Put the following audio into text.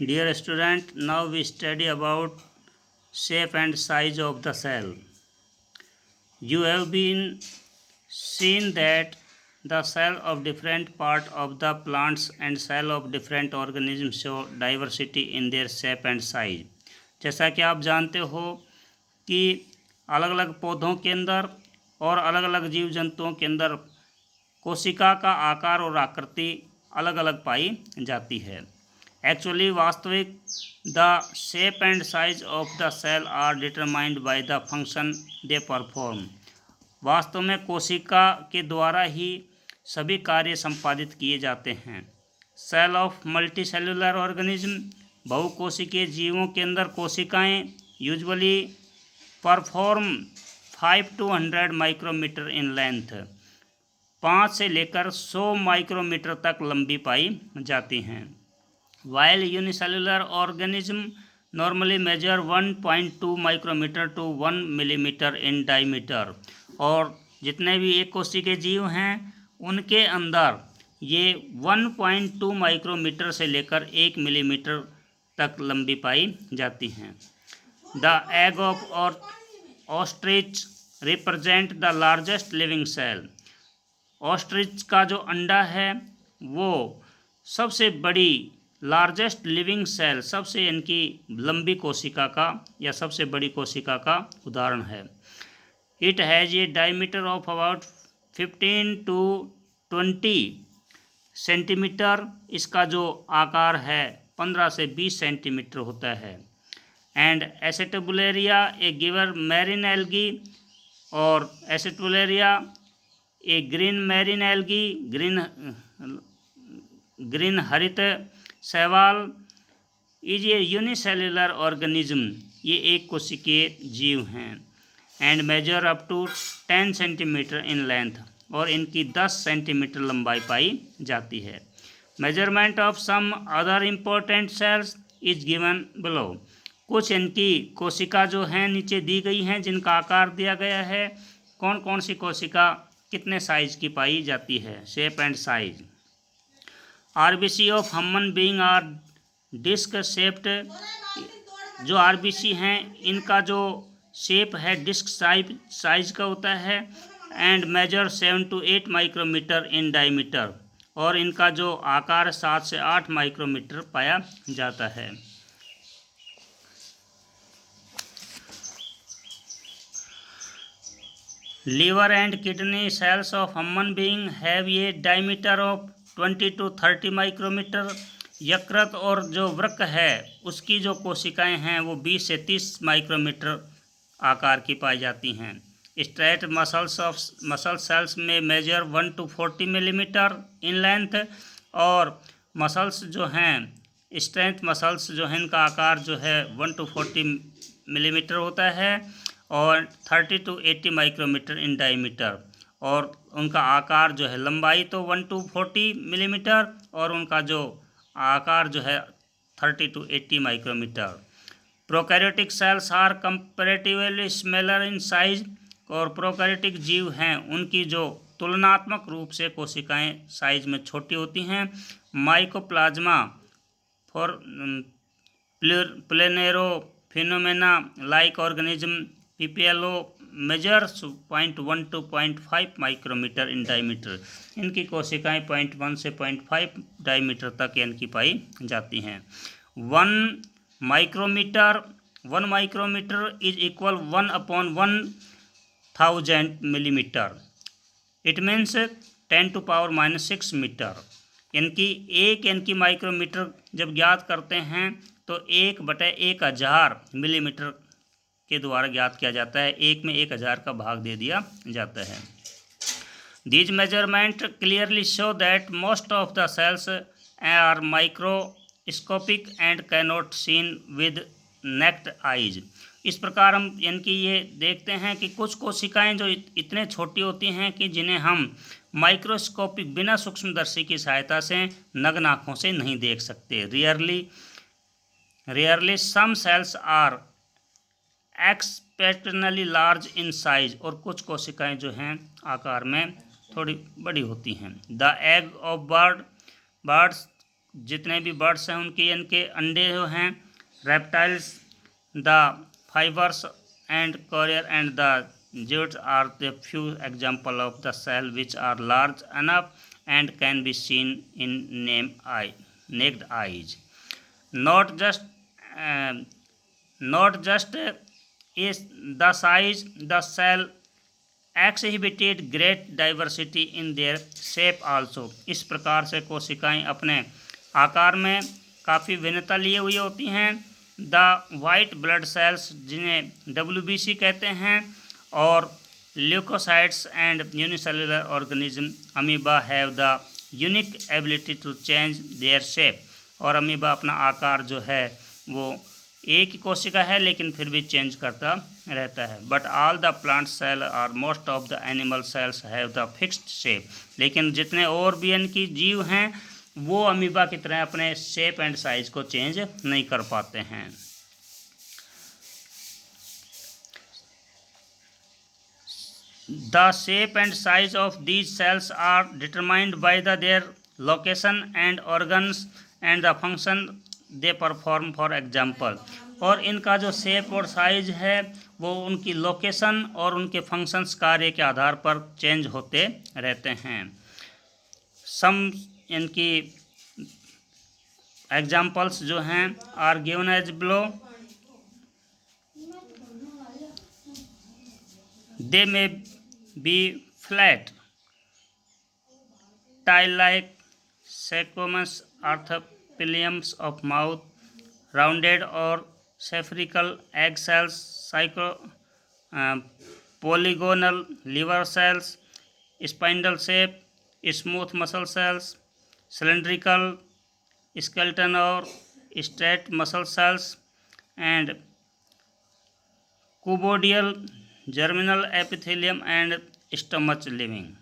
Dear student, now we study about shape and size of the cell. You have been seen that the cell of different part of the plants and cell of different organisms show diversity in their shape and size. जैसा कि आप जानते हो कि अलग अलग पौधों के अंदर और अलग अलग जीव जंतुओं के अंदर कोशिका का आकार और आकृति अलग अलग पाई जाती है. एक्चुअली वास्तविक the shape and size of the cell are determined by the function they perform. वास्तव में कोशिका के द्वारा ही सभी कार्य संपादित किए जाते हैं. सेल ऑफ मल्टीसेलुलर ऑर्गेनिज्म, बहुकोशिकीय जीवों के अंदर कोशिकाएं usually perform 5 to 100 micrometre in length, 5 से लेकर 100 माइक्रोमीटर तक लंबी पाई जाती हैं. While unicellular organism normally measure 1.2 micrometre to 1 millimetre in diameter. और जितने भी एक कोशिकीय जीव हैं उनके अंदर ये 1.2 माइक्रोमीटर से लेकर 1 मिलीमीटर तक लंबी पाई जाती हैं. The egg of ostrich represent the largest living cell. Ostrich का जो अंडा है वो सबसे बड़ी लार्जेस्ट लिविंग सेल, सबसे इनकी लंबी कोशिका का या सबसे बड़ी कोशिका का उदाहरण है. It has a diameter of about 15 to 20 centimetre. इसका जो आकार है 15 से 20 सेंटीमीटर होता है. And acetabularia a giver marine algae, और acetabularia a green marine algae, green हरित शैवाल, इज ए यूनिसेलुलर ऑर्गेनिज्म. ये एक कोशिकीय जीव हैं. And measure up to 10 centimetre in length, और इनकी 10 सेंटीमीटर लंबाई पाई जाती है. Measurement of some other important cells is given below. कुछ इनकी कोशिका जो हैं नीचे दी गई हैं जिनका आकार दिया गया है. कौन कौन सी कोशिका कितने साइज की पाई जाती है, shape and size. RBC of human being are disc shaped. जो आरबीसी हैं इनका जो शेप है डिस्क साइज का होता है. And measure 7 to 8 micrometre in diameter, और इनका जो आकार 7 से 8 माइक्रोमीटर पाया जाता है. Liver and kidney cells of human being have a diameter of 20 to 30 micrometre. यकृत और जो वृक्क है उसकी जो कोशिकाएं हैं वो 20 से 30 माइक्रोमीटर आकार की पाई जाती हैं. स्ट्रेट मसल सेल्स में measure 1 to 40 millimetre in length, और मसल्स जो हैं स्ट्रेंथ मसल्स जो हैं इनका आकार जो है 1 to 40 मिलीमीटर होता है, और 30 to 80 माइक्रोमीटर इन डायमीटर, और उनका आकार जो है लंबाई तो 1 to 40 मिलीमीटर, और उनका जो आकार जो है 30 to 80 micrometre. Prokaryotic cells are comparatively smaller in size, और प्रोकैरियोटिक जीव हैं उनकी जो तुलनात्मक रूप से कोशिकाएं साइज में छोटी होती हैं. Mycoplasma for pleuropneumonia like organism PPLO measures 0.1 to 0.5 micrometre in diameter. इनकी कोशिकाएं 0.1 से 0.5 डायमीटर तक इनकी पाई जाती हैं. 1 micrometre is equal 1/1000 millimetre. It means 10 to power -6 metre. इनकी माइक्रोमीटर जब ज्ञात करते हैं तो 1/1000 मिलीमीटर के द्वारा ज्ञात किया जाता है. 1 में 1000 का भाग दे दिया जाता है. These measurement clearly show that most of the cells are microscopic and cannot seen with naked eyes. इस प्रकार हम इनकी ये देखते हैं कि कुछ कोशिकाएं जो इतने छोटी होती हैं कि जिन्हें हम माइक्रोस्कोपिक बिना सूक्ष्मदर्शी की सहायता से नग्न आँखों से नहीं देख सकते. Rarely some cells are exceptionally large in size, और कुछ कोशिकाएं जो हैं आकार में थोड़ी बड़ी होती हैं. द एग ऑफ बर्ड्स जितने भी बर्ड्स हैं उनके इनके अंडे जो हैं, reptiles the fibres and courier and the jutes are the few example of the cell which are large enough and can be seen in naked eyes. Not just is the size, the cell exhibited great diversity in their shape also. इस प्रकार से कोशिकाएं अपने आकार में काफ़ी भिन्नता लिए हुई होती हैं. द वाइट ब्लड सेल्स जिन्हें WBC कहते हैं और leucocytes and unicellular organism amoeba have the unique ability to change their shape. और अमीबा अपना आकार जो है वो एक ही कोशिका है लेकिन फिर भी चेंज करता रहता है. But all the plant cell और most of the animal cells have the fixed shape. लेकिन जितने और भी इनकी जीव हैं वो अमीबा की तरह अपने शेप एंड साइज को चेंज नहीं कर पाते हैं. The shape and size of these cells are determined by their location and organs and the function they perform. For example, और इनका जो शेप और साइज है वो उनकी लोकेशन और उनके फंक्शंस कार्य के आधार पर चेंज होते रहते हैं. सम इनकी एग्जाम्पल्स जो हैं are given as below. They may be flat, tile-like squamous epitheliums of mouth, rounded or spherical egg cells, polygonal liver cells, spindle shape, smooth muscle cells, cylindrical skeleton or straight muscle cells, and cuboidal germinal epithelium and stomach living.